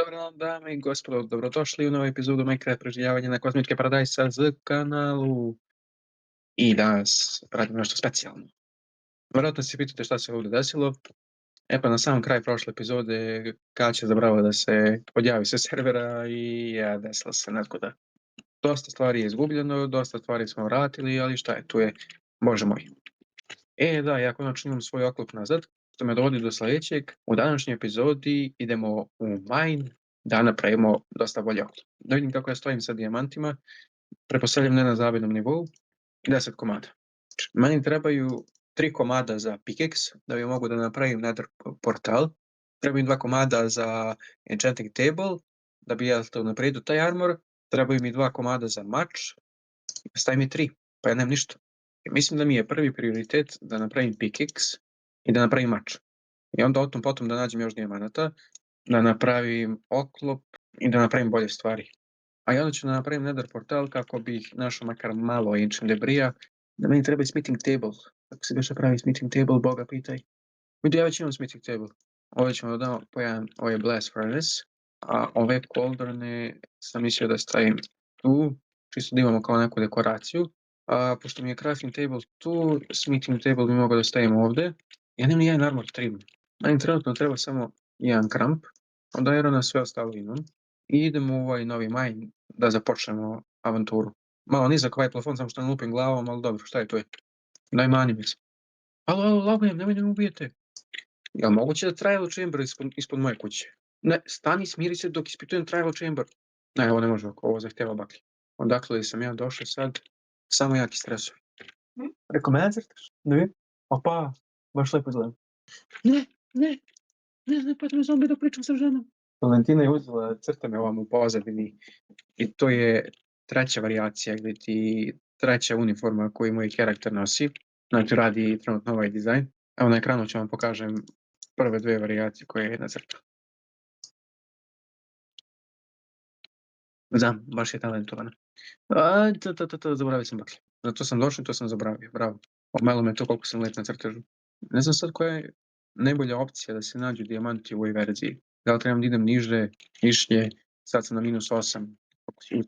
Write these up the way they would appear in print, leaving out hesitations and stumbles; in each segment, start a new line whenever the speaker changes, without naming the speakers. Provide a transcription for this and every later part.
Dobar dan, dame i gospodo, dobrodošli u novu epizodu Minecraft preživljavanja na Kozmičke paradajsa z kanalu. I danas radimo nešto specijalno. Vjerojatno se pitate šta se ovdje desilo. E pa na samom kraju prošle epizode Kaća zabrava da se odjavi sa servera i desilo se nezgoda. Dosta stvari je izgubljeno, dosta stvari smo vratili, ali šta je, tu je, bože moj. Da, ja konačno imam svoj oklop nazad, što me dovodi do sljedećeg. U današnjoj epizodi idemo u mine da napravimo dosta bolje oklop. Da vidim kako ja stojim sa dijamantima, pretpostavljam ne na zavidnom nivou, 10 komada. Meni trebaju 3 komada za pickaxe, da bi mogu da napravim nether portal. Trebaju 2 komada za enchanting table, da bi ja to napredio taj armor. Trebaju mi 2 komada za mač, stavi mi 3, pa ja nemam ništa. Mislim da mi je prvi prioritet da napravim pickaxe i da napravim mač. I onda o tom potom da nađem još dijamanata, da napravim oklop i da napravim bolje stvari. A i onda ću da napravim nether portal kako bih našao makar malo ancient debrija. Da meni treba i smithing table. Kako se beše pravi smithing table, boga pitaj. Vidim, ja već imam smithing table. Ovdje ćemo da damo po jedan, ovo je blast furnace, a ove cauldrone sam mislio da stavim tu, čisto da imamo kao neku dekoraciju. A pošto mi je crafting table tu, smithing table bi mogao da stavim ovdje. Ja nemam ni jedan armor trim. Meni trenutno treba samo jedan kramp, onda irona sve ostalo imam. I idemo u ovaj novi mine da započnemo avanturu. Malo nizak ovaj plafon, samo što ne lupim glavom, ali dobro, šta je to je? Daj mani mi se. Alo, lagujem, nemoj da me ubijete. Jel moguće da trial chamber ispod moje kuće? Ne, stani, smiri se dok ispitujem trial chamber. Ne, ovo ne može, ovo zahtjeva baklje. Odakle sam ja došao sad, samo jaki stresovi. Preko mene crtaš? Da vidim? Opa, baš lepo izgledam. Ne, pa me zombi da pričam sa ženom. Valentina je uzela crta me ovam u pozadini i to je treća varijacija gdje ti treća uniforma koju moj karakter nosi. Znači radi trenutno ovaj dizajn. Evo na ekranu ću vam pokažem prve dve varijacije koje je nacrtao. Da, baš je talentovana. Zaboravio sam baklje. Zato sam došao i to sam zaboravio, bravo. Omelo me to koliko sam let na crtežu. Ne znam sad koja je najbolja opcija da se nađu dijamanti u ovoj verziji. Da li trebam da idem niže, višlje, sad sam na -8.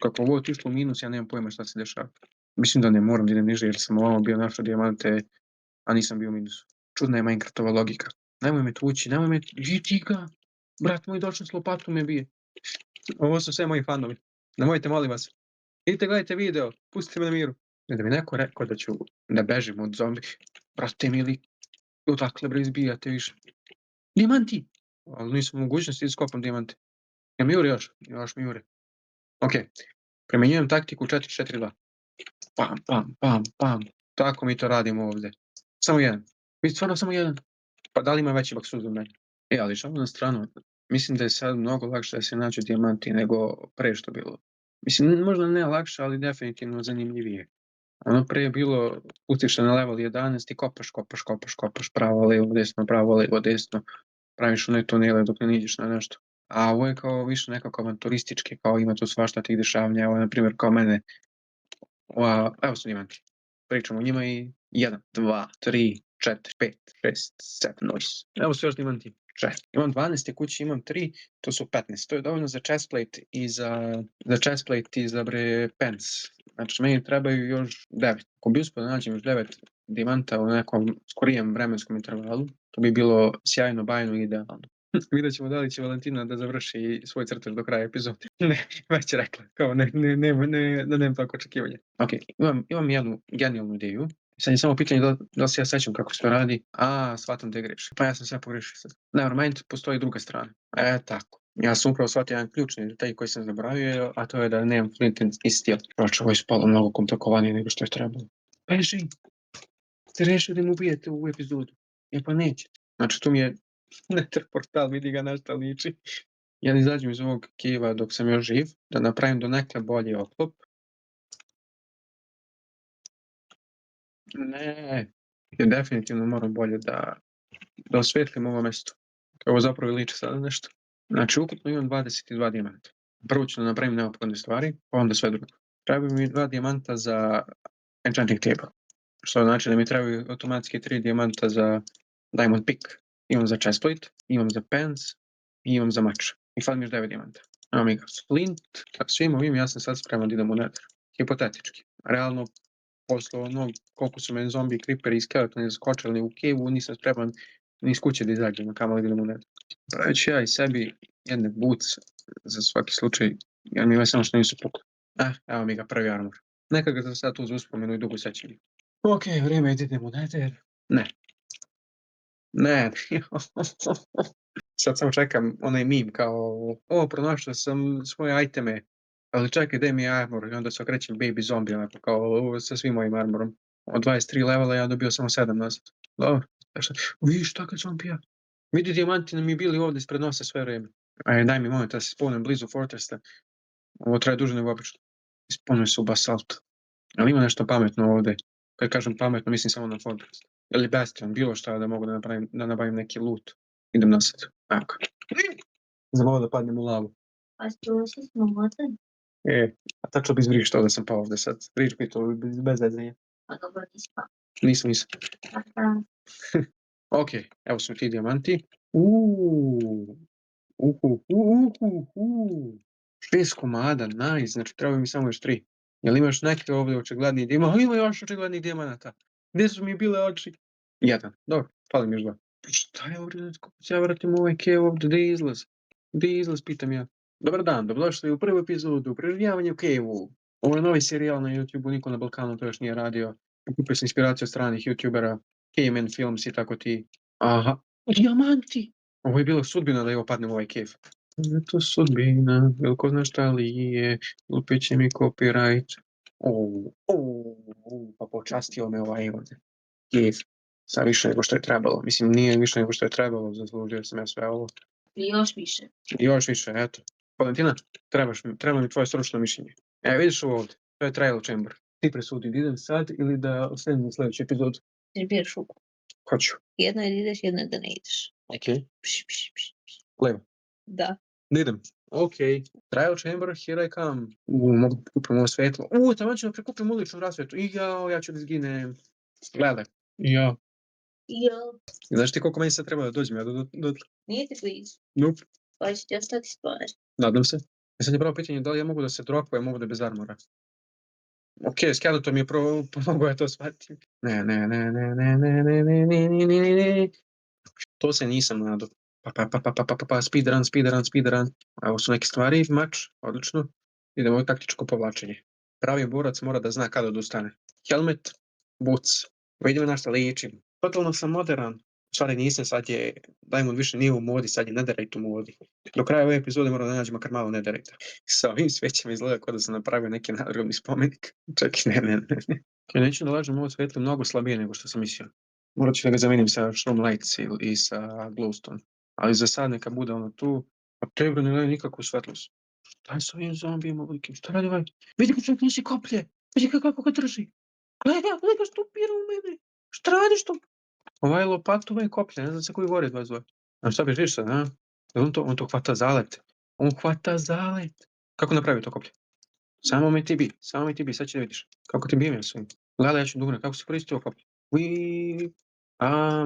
Kako ovo otišlo u minus, ja nemam pojma šta se dešava. Mislim da ne moram da idem niže jer sam ovamo bio našao dijamante, a nisam bio u minusu. Čudna je Minecraftova logika. Nemoj me tući, nemoj me... Čika! Brat moj došao s lopatom me bije. Ovo su sve moji fanovi. Nemojte, molim vas. Idite, gledajte video, pustite me na miru. Da mi neko rekao da ću da bežim od zombi. Brate mili, odakle bre izbijate više. Dijamanti! Ali nisam u mogućnosti da skopam dijamante. Ja mi jure još? Još mi jure. Ok, primjenjujem taktiku 4-4-2. Pam, pam, pam, pam. Tako mi to radimo ovdje. Samo jedan. Vi stvarno samo jedan. Pa da li ima veći baksuz od mene? Ali šalno na stranu. Mislim da je sad mnogo lakše da se nađu dijamanti nego pre što bilo. Mislim, možda ne lakše, ali definitivno zanimljivije. Ono pre je bilo, pustiš na level 11 i kopaš, pravo, levo, desno, praviš one tunele dok ne niđeš na nešto. A ovo je kao više nekako avanturistički, kao ima tu svašta tih dešavanja, evo na primjer kao mene, evo su dijamanti. Pričamo o njima i 1, 2, 3, 4, 5, 6, 7, nice. Evo su još dijamanti. 4. Imam 12 kući, imam 3, to su 15. To je dovoljno za chestplate i za pants. Znači, meni trebaju još 9. Ako bi uspio da nađem još 9 dijamanta u nekom skorijem vremenskom intervalu, to bi bilo sjajno, bajno i idealno. Vidjet ćemo da li će Valentina da završi svoj crtež do kraja epizode. Ne, već je rekla. Kao da nemam tako očekivanja. Ok, imam jednu genijalnu ideju. Sad je samo pitanje da li se ja sećam kako se to radi. Shvatam da je grešim. Pa ja sam sve pogrešio sad. Nevermind, postoji druga strana. Tako. Ja sam upravo shvatio jedan ključni detalj koji sam zaboravio, a to je da nemam flint i steel. Proče, ovo je spalo mnogo komplikovanije nego što je trebalo. Beži! Ste rešili da mu ubijete u epizodu. Pa nećete. Znači, tu mi je nether portal, vidi ga na šta liči. Ja izađem iz ovog cave-a dok sam još živ, da napravim do nekle bolji oklop. Ne, ja definitivno moram bolje da osvetlim ovo mesto. Ovo zapravo liči sada nešto. Znači, ukupno imam 22 dijamanta. Prvo ću da napravim neophodne stvari, pa onda sve drugo. Trebaju mi 2 dijamanta za enchanting table. Što znači da mi trebaju automatski 3 dijamanta za diamond pick. Imam za chestplate, imam za pants i imam za mač. I fali mi još 9 dijamanta. Evo mi ga Flint, sa svim ovim ja sam sad spreman da idem u Nether. Hipotetički. Realno, posle onog koliko su meni zombi, creeperi i skeletoni zaskočili u cave-u, nisam spreman ni iz kuće da izađem, a kamoli da idem u Nether. Pravit ću ja i sebi jedne boots za svaki slučaj, jer mi samo što nisu pukli. Evo mi ga prvi armor. Neka ga za sad tu za uspomenu i dugo sećanje. Ok, vrijeme je da idem u Nether. Ne. Ne. Sad samo čekam onaj meme kao, pronašao sam svoje iteme, ali čekaj, gde mi je armor? I onda se okrećem baby zombie, onako kao sa svim mojim armorom. Od 23 levela ja dobio samo 7 nazad. Dobro, vidiš šta kad zombija? Vidi, dijamanti nam je bili ovdje ispred nosa sve vreme. Daj mi moment da se spawnem blizu Fortressa. Ovo traje duže nego obično. Spawnujem se u Basalt. Ali ima nešto pametno ovdje. Kad kažem pametno, mislim samo na Fortress. Ili Bastion, bilo šta da mogu da nabavim neki loot. Idem nasad. Tako. Znam ovo da padnem u lavu.
A što si smotan?
A tačno bi zbriš to da sam pao ovdje sad. Zbriš mi to bez vezanja.
Pa dobro nisi pao.
Nisam.
Pa da.
Ok, evo su ti dijamanti. 6 komada, nice, znači treba mi samo još 3. Jel imaš neke ovdje očiglednije dijamanta? Ima još očiglednih dijamanata. Gdje su mi bile oči? 1, dobro, fali mi još 2. Šta je ovdje, kako se ja vratim u ovaj cave ovdje, gdje je izlaz? Gdje je izlaz, pitam ja. Dobar dan, dobrodošli u prvu epizodu Preživljavanje u cave-u. Ovo je novi serijal na YouTube-u, niko na Balkanu to još nije radio. Pokupio sam inspiraciju od stranih YouTubera, Caveman Films i tako ti. Aha, dijamanti! Ovo je bila sudbina da je padnem u ovaj cave. To sudbina, veliko zna šta li je, lupit će mi copyright. Pa počastio me ovaj ovdje. Cave. Sad više nego što je trebalo. Mislim, nije više nego što je trebalo, zaslužio sam ja sve ovo.
I još više.
Još više, eto. Valentina, treba mi tvoje stručno mišljenje. Vidiš ovo ovdje, to je trial chamber. Ti presudi, da idem sad ili da ostanem u sljedeću epizodu?
Ti biraš šuku.
Hoću.
Jedno je da ideš, jedno je da ne ideš.
Ok.
Pš, pš, pš, pš.
Levo.
Da.
Da idem. Ok. Trial chamber, here I come. Mogu prikupiti ovo svetlo. Tamo ću da prikupim uličnu rasvetu. Ja ću da izginem. Gledaj. Ja. Znaš ti koliko meni sad treba da dođem? Ja
Nije ti blizu.
Nope.
Pa će ti ostati spawner.
Nadam se. Sad je pravo pitanje da li ja mogu da se dropujem ovdje bez armora. Ok, skeleton mi je pomogao ja to shvatim. Ne. To se nisam nadao. Speedrun. Evo su neke stvari, mač, odlično. Idemo u taktičko povlačenje. Pravi borac mora da zna kada odustane. Helmet, boots. Vidimo na što ličim. Totalno sam modern. U stvari nisam, sad je Diamond više nije u modi, sad je Netherite u modi. Do kraja ove epizode moram da nađem makar malo Netherite. Sa ovim svećama izgleda kao da sam napravio neki nadgrobni spomenik. Čekaj, ne. Neću da lažem, ovo svetlo mnogo slabije nego što sam mislio. Morat ću da ga zamenim sa Shroom Lights i sa Glowstone. Ali za sad neka bude ono tu. A tebro ne gledaj nikakvu svetlost. Šta je s ovim zombijima velikim? Šta radi ovaj? Vidi kako čovjek nosi koplje. Vidi kako ga drži. Gledaj ga što upira u mene. Šta radiš to? Ovaj lopatu, ovaj koplje. Ne znam se koji vore 22. A šta bežiš sad, a? On to hvata zalet. On hvata zalet. Kako napravi to koplje? Samo mi ti bi, sad će da vidiš. Kako ti bijem ja svojim. Gledaj, ja ću dugne. Kako se koristi ovo koplje?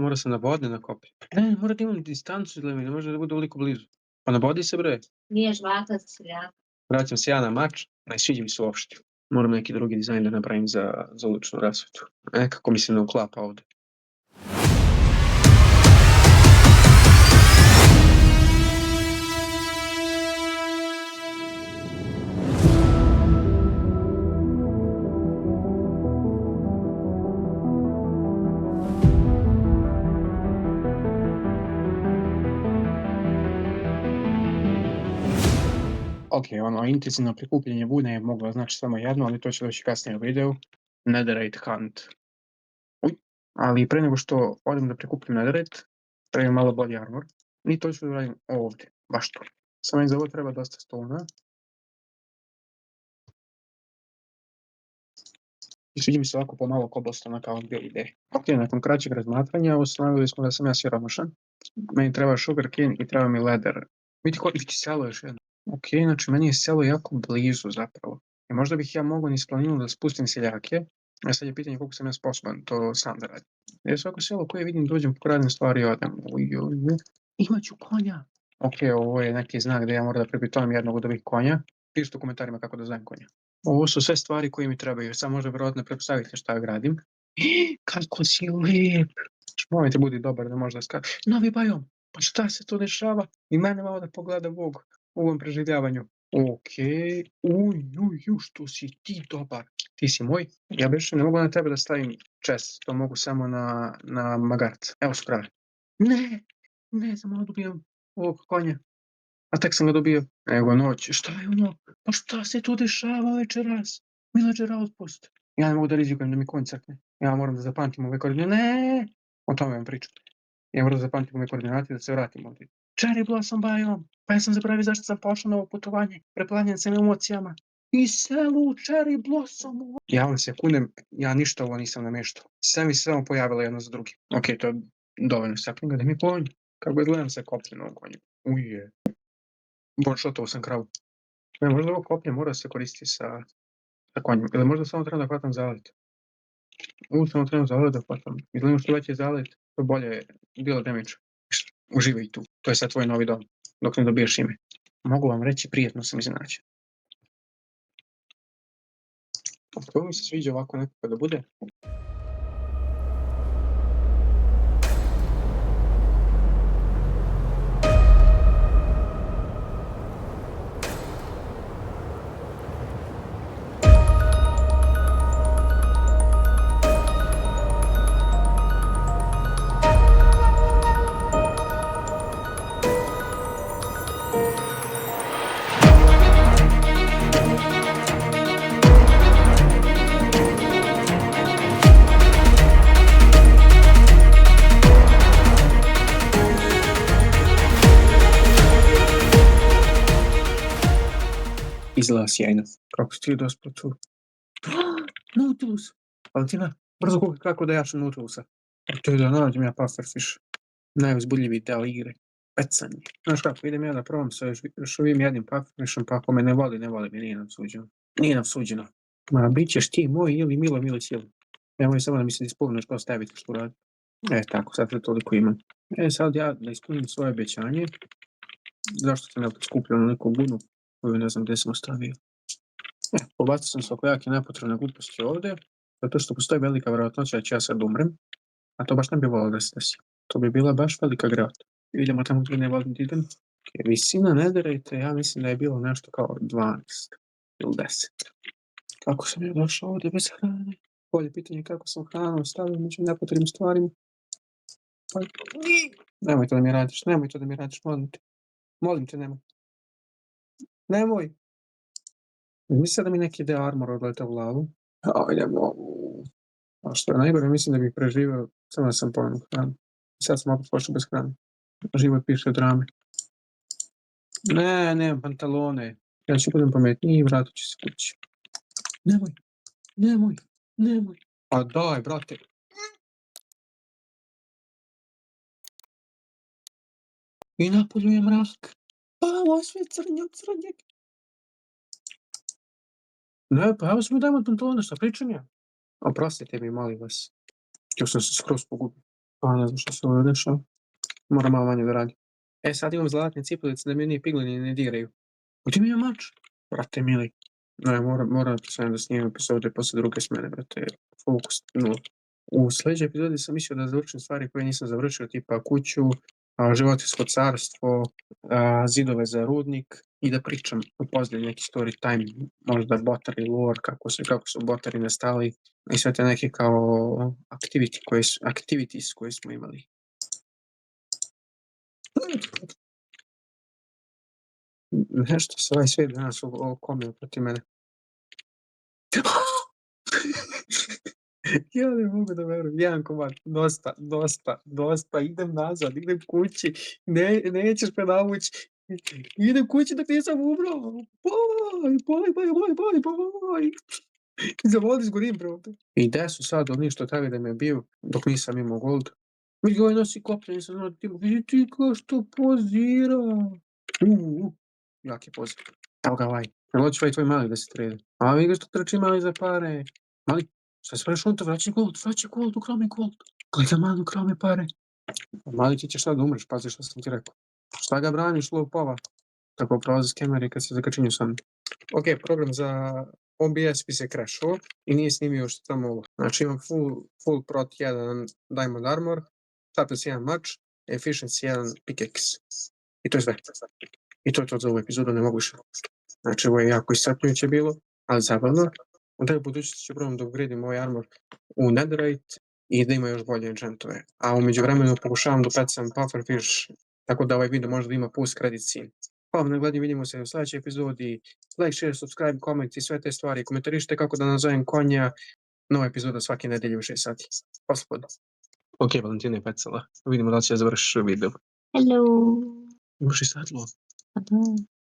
Mora se nabodne na koplje. Ne, mora da imam distancu izgleda mi, ne može da bude ovoliko blizu. Pa nabodi se, bre.
Nije žvaka za seljaka.
Vraćam se ja na mač, ne sviđa mi se uopšte. Moram neki drugi dizajn da napravim za uličnu rasvetu. Kako mi se ne uklapa ovdje. Ok, intenzivno prikupljanje vune je moglo znači samo jedno, ali to će doći kasnije u videu. Netherite hunt. Ali pre nego što odem da prikupim Netherite, trebam malo bolji armor. I to ću da radim ovdje, baš to. Samo mi za ovo treba dosta stona. I sviđa mi se ovako pomalo cobblestona kao bio ide. Ok, nakon kraćeg razmatranja ustanovili smo da sam ja siromašan. Meni treba sugarcane i treba mi leather. Vidite selo još jedno. Ok, znači meni je selo jako blizu zapravo. I možda bih ja mogao niz planinu da spustim seljake. A sad je pitanje koliko sam ja sposoban to sam da radim. Jer svako selo koje vidim dođem po radne stvari i odem. Imaću konja. Ok, ovo je neki znak da ja moram da prepitujem jednog od ovih konja. Pišite u komentarima kako da zovem konja. Ovo su sve stvari koje mi trebaju. Sad možda vjerojatno pretpostavite šta ja gradim. Kako si lijep! Molim te budi dobar da možda skače. Novi bajom! Pa šta se to dešava? I mene malo da pogleda Bog u ovom preživljavanju. Okej. Što si ti dobar. Ti si moj. Ja više ne mogu na tebe da stavim chest. To mogu samo na magarca. Evo su prave. Ne, samo dobijem ovog konja. A tek sam ga dobio. Evo noć. Šta je ono? Pa šta se tu dešava večeras? Villager outpost. Ja ne mogu da rizikujem da mi konj crkne. Ja moram da zapamtim ove koordinate. Ne! O tome vam pričam. Ja moram da zapamtim ove koordinate da se vratim ovdje. Cherry Blossom Biome. Pa ja sam zaboravio zašto sam pošao na ovo putovanje. Preplavljen sam emocijama. I selu Cherry Blossom. Ja vam se kunem, ja ništa ovo nisam nameštao. Sve mi se samo pojavilo jedno za drugi. Ok, to je dovoljno saklinga da mi konj. Kako izgledam se koplje na ovom konju. Uje. Bonšotovao sam kravu. Ne, možda ovo koplje mora se koristiti sa konjem. Ili možda samo treba da hvatam zalet. Samo treba zalet da hvatam. Izgledam što veći je zalet, to bolje je bilo damage. Uživaj tu. To je sad tvoj novi dom. Dok ne dobiješ ime. Mogu vam reći, prijetno sam iznenađen. Ovo mi se sviđa ovako nekako da bude. Izgleda sjajno. Kako si ti dospio tu? Nautilus! Valentina, brzo kupi kako da jašem Nautilusa. To je da nađem ja pufferfish. Najuzbudljiviji deo igre. Pecanje. Znaš kako, idem ja da probam sa još ovim jednim pufferfishom, pa ako me ne voli mi, nije nam suđeno. Nije nam suđeno. Ma, bit ćeš ti moj ili milo sili. Nemoj samo da mi se ispovneš kao staviti što radi. Tako, sad to toliko imam. Sad ja da ispunim svoje obećanje. Zašto sam ja skupljao na neku bunu koju ne znam gdje sam ostavio. Pobacio sam svakojake nepotrebne gluposti ovdje, zato što postoji velika vjerojatnoća da ću ja sad umrem, a to baš ne bi volio da se desi. To bi bila baš velika grota. Idemo tamo gdje ne volim da idem. Visina nederajte, ja mislim da je bilo nešto kao 12 ili 10. Kako sam ja došao ovdje bez hrane? Bolje pitanje kako sam hranu ostavio među nepotrebnim stvarima. Nemoj to da mi radiš, molim te. Molim te, nemoj. Nemoj! Mislim da mi neki deo armora odleta u lavu. Idemo. A što je najgore, mislim da bih preživio, samo da sam ponovno hranu. Sad sam opet pošao bez hrane. Život piše drame. Ne, nemam pantalone. Ja ću budem pametniji i vratit ću se kući. Nemoj. A daj, brate. I napolju je mrak. Pa, ovo sve crnjak. Ne, pa evo sam mi dajem od pantalona, šta pričam ja? Oprostite mi, molim vas. Htio sam se skroz pogubio. Pa ne znam što se ovo dešava. Moram malo manje da radim. Sad imam zlatne cipelice da mi ni piglini ne diraju. Gdje mi je mač? Brate mili. Ne, moram da snimam epizode posle druge smene, brate. Fokus, no. U sljedećoj epizodi sam mislio da završim stvari koje nisam završio, tipa kuću, životinjsko carstvo, zidove za rudnik i da pričam o pozdravlju neki story time, možda botari lore, kako su botari nastali i sve te neke kao activities koje smo imali. Nešto se ovaj svijet danas okomio protiv mene. Ja ne mogu da verujem, jedan komad, dosta, idem nazad, idem kući, nećeš me navući, idem kući dok nisam umro, boj, zavoli zgorim, bro. I gde su sad oni što treba da me biju dok nisam imao gold? Vidi ovaj nosi koplje, nisam znao da ti, vidi ti kao što pozira. Jak je pozir. Evo ga ovaj. Jel hoćeš ovaj tvoj mali da se trede? A vidi ga što trči mali za pare. Mali, šta se praviš on to? Vraći gold, ukrao mi gold. Gledaj mali, ukrao mi pare. Mali ti ćeš sad da umreš, pazi što sam ti rekao. Šta ga braniš, lopova? Tako prolaze skemeri kad se zakačinju sam. Ok, program za OBS bi se crashao i nije snimio još samo ovo. Znači imam full prot 1 Diamond Armor, Toughness 1 Mač, Efficiency 1 Pickaxe. I to je sve. I to je to za ovu epizodu, ne mogu više. Znači ovo je jako iscrpljujuće bilo, ali zabavno. Onda u budućnosti ću probam da upgradim ovaj armor u Netherite i da ima još bolje enchantove. A umeđu vremenu pokušavam da pecam Pufferfish, tako da ovaj video možda ima post credit scene. Hvala vam na gledanje, vidimo se u sljedećoj epizodi. Like, share, subscribe, comment i sve te stvari. Komentarišite kako da nazovem konja. Nova epizoda svake nedelje u 6 sati. Poslije. Ok, Valentina je pecala. Vidimo da li će da završiš video.
Hello.
Imaš i sadlo.
Pa da.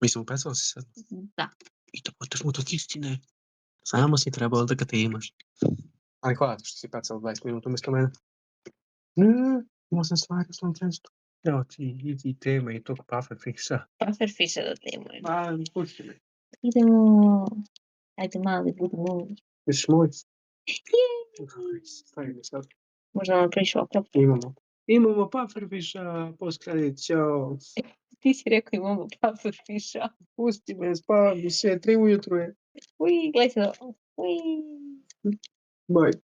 Mislim, upecala si sad.
Da.
I to potremo od istine. Samo si trebalo da ga te imaš. Ali hvala ti što si pecala 20 minuta umjesto mene. Imao sam stvari u svom testu. Evo ti, idi tema i tog Pufferfisha.
Pufferfisha da temujemo.
Pa, pusti me.
Idemo. Ajde mali, budu moj.
Misliš moj? Stavi mi sad.
Možda nam prišao oklop.
Imamo Pufferfisha, post-credit, ćao.
Ti si rekao imamo Pufferfisha.
Pusti me, spavam mi se, 3 ujutru je.
Ui, gledaj se da. Ui.
Bye.